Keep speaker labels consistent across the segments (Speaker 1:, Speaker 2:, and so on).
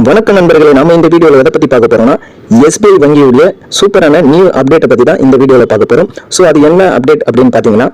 Speaker 1: வணக்கம் நண்பர்களே, நாம இந்த வீடியோல எதை பத்தி பார்க்க போறோம்னா SBI வங்கியுடைய சூப்பரான நியூ அப்டேட்டை பத்தி தான் இந்த வீடியோல பார்க்க போறோம். சோ அது என்ன அப்டேட் அப்படின்னு பாத்தீங்கன்னா,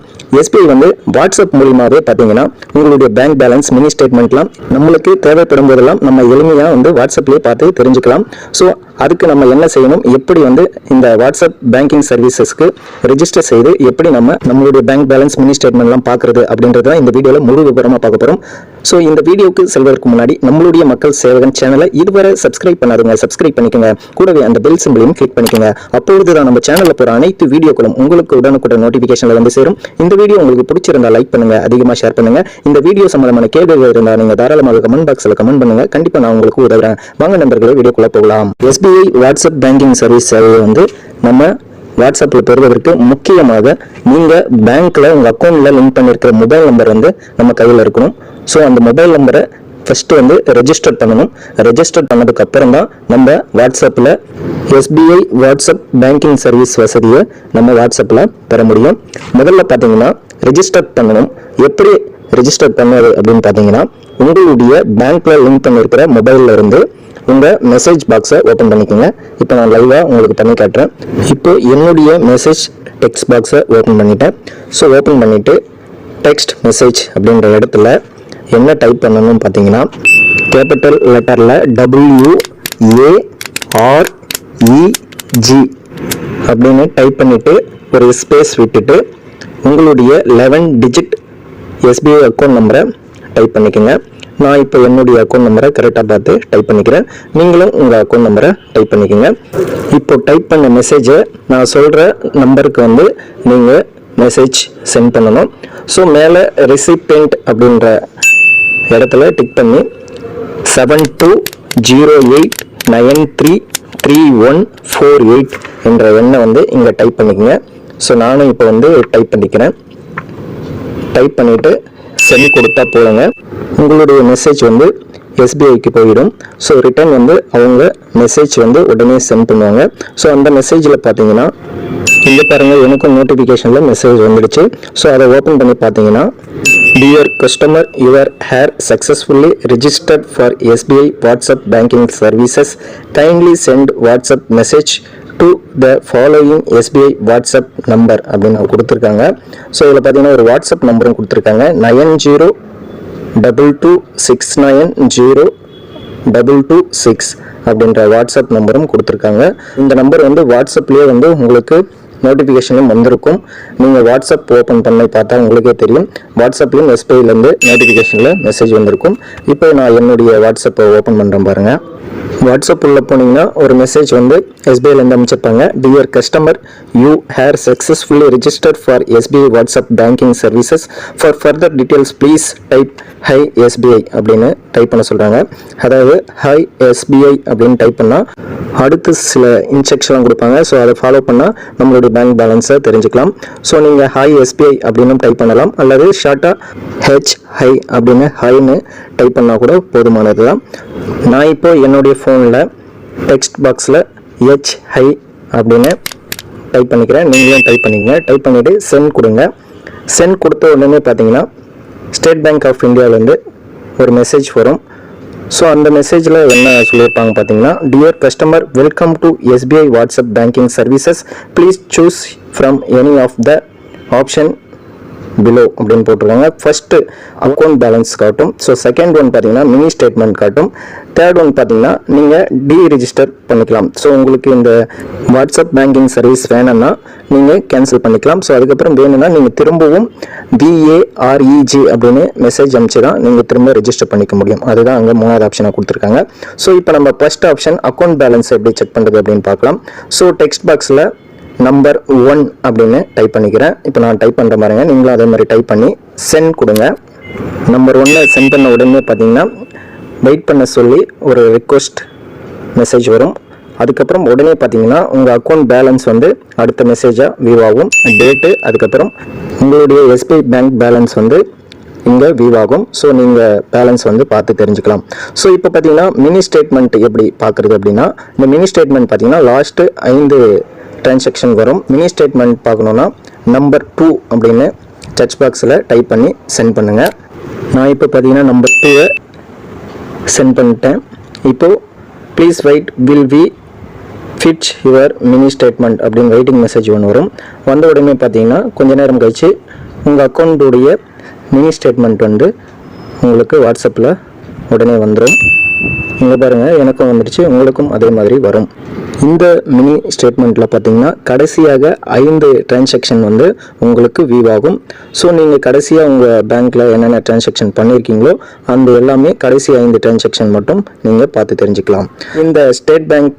Speaker 1: SBI வந்து வாட்ஸ்அப் மூலமாவே பாத்தீங்கன்னா உங்களுடைய பேங்க் பேலன்ஸ் மினி ஸ்டேட்மெண்ட்லாம் நம்மளுக்கு தேவைப்படும் போதெல்லாம் நம்ம எளிமையா வந்து வாட்ஸ்அப்லயே பார்த்து தெரிஞ்சுக்கலாம். சோ அதுக்கு நம்ம என்ன செய்யணும், எப்படி வந்து இந்த வாட்ஸ்அப் பேங்கிங் சர்வீசஸ்க்கு ரெஜிஸ்டர் செய்து எப்படி நம்மளுடைய பேங்க் பேலன்ஸ் மினி ஸ்டேட்மெண்ட்லாம் பார்க்கறது அப்படின்றத இந்த வீடியோல முழு விவரமா பார்க்க போறோம். சோ இந்த வீடியோக்கு செல்வதற்கு முன்னாடி நம்மளுடைய மக்கள் சேவகன் சேனலை இதுவரை சப்ஸ்கிரைப் பண்ணாதவங்க சப்ஸ்கிரைப் பண்ணிக்கோங்க. கூடவே அந்த பெல் சிம்பிளையும் கிளிக் பண்ணிக்கோங்க. அப்பொழுதுதான் நம்ம சேனல்ல போற அனைத்து வீடியோக்களும் உங்களுக்கு உடனுக்குடன் நோட்டிபிகேஷன்ல வந்து சேரும். இந்த வீடியோ உங்களுக்கு பிடிச்சிருந்தா லைக் பண்ணுங்க, அதிகமா ஷேர் பண்ணுங்க. இந்த வீடியோ சம்பந்தமான கேள்விகள் இருந்தா நீங்க தாராளமாக கமெண்ட் பாக்ஸ்ல கமெண்ட் பண்ணுங்க. கண்டிப்பா நான் உங்களுக்கு உதவுறேன். வாங்க நண்பர்களே, வீடியோக்குள்ள போகலாம். SBI வாட்ஸ்அப் பேங்கிங் சர்வீஸ் சேவையை வந்து நம்ம வாட்ஸ்அப்ல பெறுவதற்கு முக்கியமாக நீங்க பேங்க்ல உங்க அக்கௌண்ட்ல லிங்க் பண்ணிருக்கிற மொபைல் நம்பர் வந்து நம்ம கையில் இருக்கணும். ஸோ அந்த மொபைல் நம்பரை ஃபர்ஸ்ட் வந்து ரெஜிஸ்டர் பண்ணணும். ரெஜிஸ்டர் பண்ணதுக்கு அப்புறம் தான் நம்ம வாட்ஸ்அப்ல SBI வாட்ஸ்அப் பேங்கிங் சர்வீஸ் வசதியை நம்ம வாட்ஸ்அப்ல பெற முடியும். முதல்ல பார்த்தீங்கன்னா ரெஜிஸ்டர் பண்ணணும். எப்படி ரெஜிஸ்டர் பண்ணது அப்படின்னு பார்த்தீங்கன்னா, உங்களுடைய பேங்க்ல லிங்க் பண்ணிருக்கிற மொபைல்ல இருந்து உங்க மெசேஜ் பாக்ஸை ஓப்பன் பண்ணிக்கோங்க. இப்போ நான் லைவா உங்களுக்கு பண்ணி காட்டுறேன். இப்போ என்னுடைய மெசேஜ் டெக்ஸ்ட் பாக்ஸை ஓப்பன் பண்ணிட்டேன். ஸோ ஓப்பன் பண்ணிட்டு டெக்ஸ்ட் மெசேஜ் அப்படின்ற இடத்துல என்ன டைப் பண்ணணும்னு பார்த்தீங்கன்னா, கேபிட்டல் லெட்டர்ல WAREG அப்படின்னு டைப் பண்ணிட்டு ஒரு ஸ்பேஸ் விட்டுட்டு உங்களுடைய 11 டிஜிட் SBI அக்கௌண்ட் நம்பரை டைப் பண்ணிக்கோங்க. நான் இப்போ என்னுடைய அக்கௌண்ட் நம்பரை கரெக்டாக பார்த்து டைப் பண்ணிக்கிறேன். நீங்களும் உங்கள் அக்கௌண்ட் நம்பரை டைப் பண்ணிக்கோங்க. இப்போ டைப் பண்ண மெசேஜை நான் சொல்கிற நம்பருக்கு வந்து நீங்கள் மெசேஜ் சென்ட் பண்ணணும். ஸோ மேலே ரெசிபியன்ட் அப்படின்ற இடத்துல டிக் பண்ணி 7208933148 என்ற எண்ணை வந்து இங்கே டைப் பண்ணிக்கோங்க. ஸோ நானும் இப்போ வந்து டைப் பண்ணிக்கிறேன். டைப் பண்ணிவிட்டு சென்ட் கொடுத்தா போதுங்க, உங்களுடைய மெசேஜ் வந்து SBIக்கு போயிடும். ஸோ ரிட்டர்ன் வந்து அவங்க மெசேஜ் வந்து உடனே சென்ட் பண்ணுவாங்க. ஸோ அந்த மெசேஜில் பார்த்தீங்கன்னா இங்கே பாருங்கள், எனக்கும் நோட்டிஃபிகேஷனில் மெசேஜ் வந்துடுச்சு. ஸோ அதை ஓப்பன் பண்ணி பார்த்தீங்கன்னா, dear customer, your are successfully registered for SBI WhatsApp banking services. Kindly send WhatsApp message to the following SBI WhatsApp number அப்படின்னு கொடுத்துருக்காங்க. ஸோ இதில் பார்த்தீங்கன்னா ஒரு வாட்ஸ்அப் நம்பரும் கொடுத்துருக்காங்க. 9022690226 அப்படின்ற வாட்ஸ்அப் நம்பரும் கொடுத்துருக்காங்க. இந்த நம்பர் வந்து வாட்ஸ்அப்லேயே வந்து உங்களுக்கு நோட்டிஃபிகேஷனும் வந்திருக்கும். நீங்கள் வாட்ஸ்அப் ஓப்பன் பண்ணி பார்த்தா உங்களுக்கே தெரியும், வாட்ஸ்அப்லையும் SBIலேருந்து நோட்டிஃபிகேஷனில் மெசேஜ் வந்திருக்கும். இப்போ நான் என்னுடைய வாட்ஸ்அப்பை ஓப்பன் பண்ணுறேன் பாருங்கள். வாட்ஸ்அப் உள்ள போனீங்கன்னா ஒரு மெசேஜ் வந்து SBIலேருந்து அமைச்சிருப்பாங்க. Dear customer, you have successfully registered for SBI WhatsApp banking services. For further details please type hi SBI அப்படின்னு டைப் பண்ண சொல்கிறாங்க. அதாவது ஹை SBI அப்படின்னு டைப் பண்ணால் அடுத்து சில இன்ஸ்ட்ரக்ஷன்லாம் கொடுப்பாங்க. ஸோ அதை ஃபாலோ பண்ணால் நம்மளுடைய பேங்க் பேலன்ஸை தெரிஞ்சுக்கலாம். ஸோ நீங்கள் ஹை SBI அப்படின்னு டைப் பண்ணலாம், அல்லது ஷார்ட்டாக ஹை அப்படின்னு ஹைன்னு டைப் பண்ணால் கூட போதுமானது தான். நான் இப்போ என்னுடைய ஃபோனில் டெக்ஸ்ட் பாக்ஸில் ஹை அப்படின்னு டைப் பண்ணிக்கிறேன். நீங்களும் டைப் பண்ணிக்கங்க. டைப் பண்ணிவிட்டு சென்ட் கொடுங்க. சென்ட் கொடுத்த உடனே பார்த்தீங்கன்னா ஸ்டேட் பேங்க் ஆஃப் இந்தியாவிலேருந்து ஒரு மெசேஜ் வரும். ஸோ அந்த மெசேஜில் என்ன சொல்லியிருப்பாங்க பார்த்தீங்கன்னா, dear customer, welcome to SBI WhatsApp banking services. Please choose from any of the option below அப்படின்னு போட்டிருக்காங்க. ஃபர்ஸ்ட்டு அக்கௌண்ட் பேலன்ஸ் காட்டும். ஸோ செகண்ட் ஒன் பார்த்தீங்கன்னா மினி ஸ்டேட்மெண்ட் காட்டும். தேர்ட் ஒன் பார்த்தீங்கன்னா நீங்கள் டீரெஜிஸ்டர் பண்ணிக்கலாம். ஸோ உங்களுக்கு இந்த வாட்ஸ்அப் பேங்கிங் சர்வீஸ் வேணும்னா நீங்கள் கேன்சல் பண்ணிக்கலாம். ஸோ அதுக்கப்புறம் வேணும்னா நீங்கள் திரும்பவும் WAREG அப்படின்னு மெசேஜ் அனுப்பிச்சு தான் நீங்கள் திரும்ப ரெஜிஸ்டர் பண்ணிக்க முடியும். அதுதான் அங்கே மூணாவது ஆப்ஷனாக கொடுத்துருக்காங்க. ஸோ இப்போ நம்ம ஃபர்ஸ்ட் ஆப்ஷன் அக்கௌண்ட் பேலன்ஸ் எப்படி செக் பண்ணுறது அப்படின்னு பார்க்கலாம். ஸோ டெக்ஸ்ட் பாக்ஸில் நம்பர் 1 அப்படின்னு டைப் பண்ணிக்கிறேன். இப்போ நான் டைப் பண்ணுற மாதிரிங்க, நீங்களும் அதே மாதிரி டைப் பண்ணி சென்ட் கொடுங்க. நம்பர் 1 சென்ட் பண்ண உடனே பார்த்தீங்கன்னா வெயிட் பண்ண சொல்லி ஒரு ரிக்வெஸ்ட் மெசேஜ் வரும். அதுக்கப்புறம் உடனே பார்த்தீங்கன்னா உங்கள் அக்கௌண்ட் பேலன்ஸ் வந்து அடுத்த மெசேஜாக வியூ ஆகும். டேட்டு, அதுக்கப்புறம் உங்களுடைய SBI பேங்க் பேலன்ஸ் வந்து இங்கே வியூ ஆகும். ஸோ நீங்கள் பேலன்ஸ் வந்து பார்த்து தெரிஞ்சுக்கலாம். ஸோ இப்போ பார்த்தீங்கன்னா மினி ஸ்டேட்மெண்ட் எப்படி பார்க்குறது அப்படின்னா, இந்த மினி ஸ்டேட்மெண்ட் பார்த்தீங்கன்னா லாஸ்ட்டு 5 டிரான்சாக்ஷன் வரும். மினி ஸ்டேட்மெண்ட் பார்க்கணுன்னா நம்பர் 2 அப்படின்னு சர்ச் பாக்ஸில் டைப் பண்ணி சென்ட் பண்ணுங்கள். நான் இப்போ பார்த்தீங்கன்னா நம்பர் 2 சென்ட் பண்ணிட்டேன். இப்போது please wait will we fetch your mini statement அப்படின்னு வெயிட்டிங் மெசேஜ் ஒன்று வரும். வந்த உடனே பார்த்தீங்கன்னா கொஞ்ச நேரம் கழிச்சு உங்கள் அக்கௌண்ட்டுடைய மினி ஸ்டேட்மெண்ட் வந்து உங்களுக்கு வாட்ஸ்அப்பில் உடனே வந்துடும். இங்கே பாருங்கள், எனக்கும் வந்துடுச்சு, உங்களுக்கும் அதே மாதிரி வரும். இந்த மினி ஸ்டேட்மெண்ட்டில் பார்த்தீங்கன்னா கடைசியாக 5 டிரான்சாக்ஷன் வந்து உங்களுக்கு வியூ ஆகும். ஸோ நீங்கள் கடைசியாக உங்கள் பேங்க்கில் என்னென்ன டிரான்சாக்ஷன் பண்ணியிருக்கீங்களோ அந்த எல்லாமே கடைசி 5 டிரான்சாக்ஷன் மட்டும் நீங்கள் பார்த்து தெரிஞ்சுக்கலாம். இந்த state bank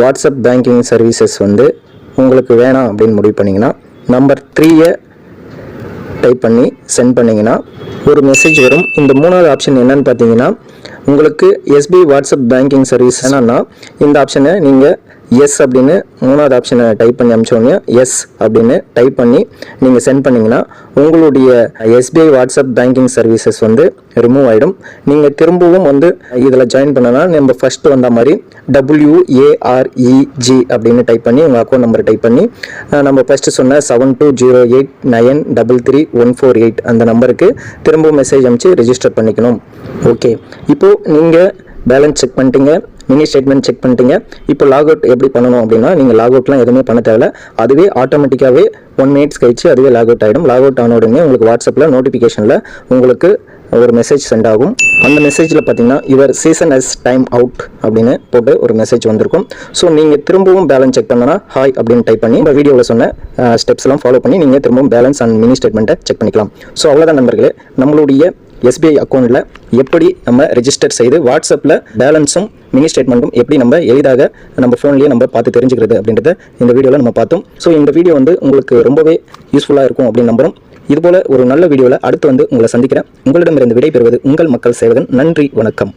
Speaker 1: WhatsApp banking services வந்து உங்களுக்கு வேணாம் அப்படின்னு முடிவு பண்ணிங்கன்னா நம்பர் 3 டைப் பண்ணி சென்ட் பண்ணிங்கன்னா ஒரு மெசேஜ் வரும். இந்த 3வது ஆப்ஷன் என்னன்னு பார்த்தீங்கன்னா உங்களுக்கு SBI வாட்ஸ்அப் பேங்கிங் சர்வீஸ் என்னன்னா இந்த ஆப்ஷனை நீங்கள் எஸ் அப்படின்னு 3வது ஆப்ஷனை டைப் பண்ணி அனுப்பிச்சோன்னே எஸ் அப்படின்னு டைப் பண்ணி நீங்கள் சென்ட் பண்ணிங்கன்னா உங்களுடைய SBI வாட்ஸ்அப் பேங்கிங் சர்வீசஸ் வந்து ரிமூவ் ஆகிடும். நீங்கள் திரும்பவும் வந்து இதில் ஜாயின் பண்ணனா நம்ம ஃபஸ்ட்டு வந்த மாதிரி WAREG அப்படின்னு டைப் பண்ணி உங்கள் அக்கௌண்ட் நம்பர் டைப் பண்ணி நம்ம ஃபஸ்ட்டு சொன்ன 7208933148 அந்த நம்பருக்கு திரும்பவும் மெசேஜ் அனுப்பிச்சு ரெஜிஸ்டர் பண்ணிக்கணும். ஓகே, இப்போது நீங்கள் பேலன்ஸ் செக் பண்ணிட்டீங்க, மினி ஸ்டேட்மெண்ட் செக் பண்ணிட்டீங்க. இப்போ லாக் அவுட் எப்படி பண்ணணும் அப்படின்னா நீங்கள் லாக் அவுட்லாம் எதுவுமே பண்ண தேவையில்ல. அதுவே ஆட்டோமேட்டிக்காகவே 1 மினிட்ஸ் கழிச்சு அதுவே லாக் அவுட் ஆகிடும். லாக் அவுட் ஆன உடனே உங்களுக்கு வாட்ஸ்அப்பில் நோட்டிஃபிகேஷனில் உங்களுக்கு ஒரு மெசேஜ் சென்ட் ஆகும். அந்த மெசேஜில் பார்த்தீங்கன்னா your session has time out அப்படின்னு போட்டு ஒரு மெசேஜ் வந்திருக்கும். ஸோ நீங்கள் திரும்பவும் பேலன்ஸ் செக் பண்ணனா ஹாய் அப்படின்னு டைப் பண்ணி இந்த வீடியோவில் சொன்ன ஸ்டெப்ஸ்லாம் ஃபாலோ பண்ணி நீங்கள் திரும்பவும் பேலன்ஸ் அண்ட் மினி ஸ்டேட்மெண்ட்டை செக் பண்ணிக்கலாம். ஸோ அவ்வளோதான் நண்பர்களே, நம்மளுடைய SBI அக்கௌண்ட்டில் எப்படி நம்ம ரெஜிஸ்டர் செய்து வாட்ஸ்அப்பில் பேலன்ஸும் மினி ஸ்டேட்மெண்ட்டும் எப்படி நம்ம எளிதாக நம்ம ஃபோன்லேயே நம்ம பார்த்து தெரிஞ்சுக்கிறது அப்படின்றத இந்த வீடியோவில் நம்ம பார்த்தோம். ஸோ இந்த வீடியோ வந்து உங்களுக்கு ரொம்பவே யூஸ்ஃபுல்லாக இருக்கும் அப்படின்னு நம்புகிறோம். இதுபோல் ஒரு நல்ல வீடியோவில் அடுத்து வந்து உங்களை சந்திக்கிறேன். உங்களிடமிருந்து விடைபெறுவது உங்கள் மக்கள் சேவகன். நன்றி, வணக்கம்.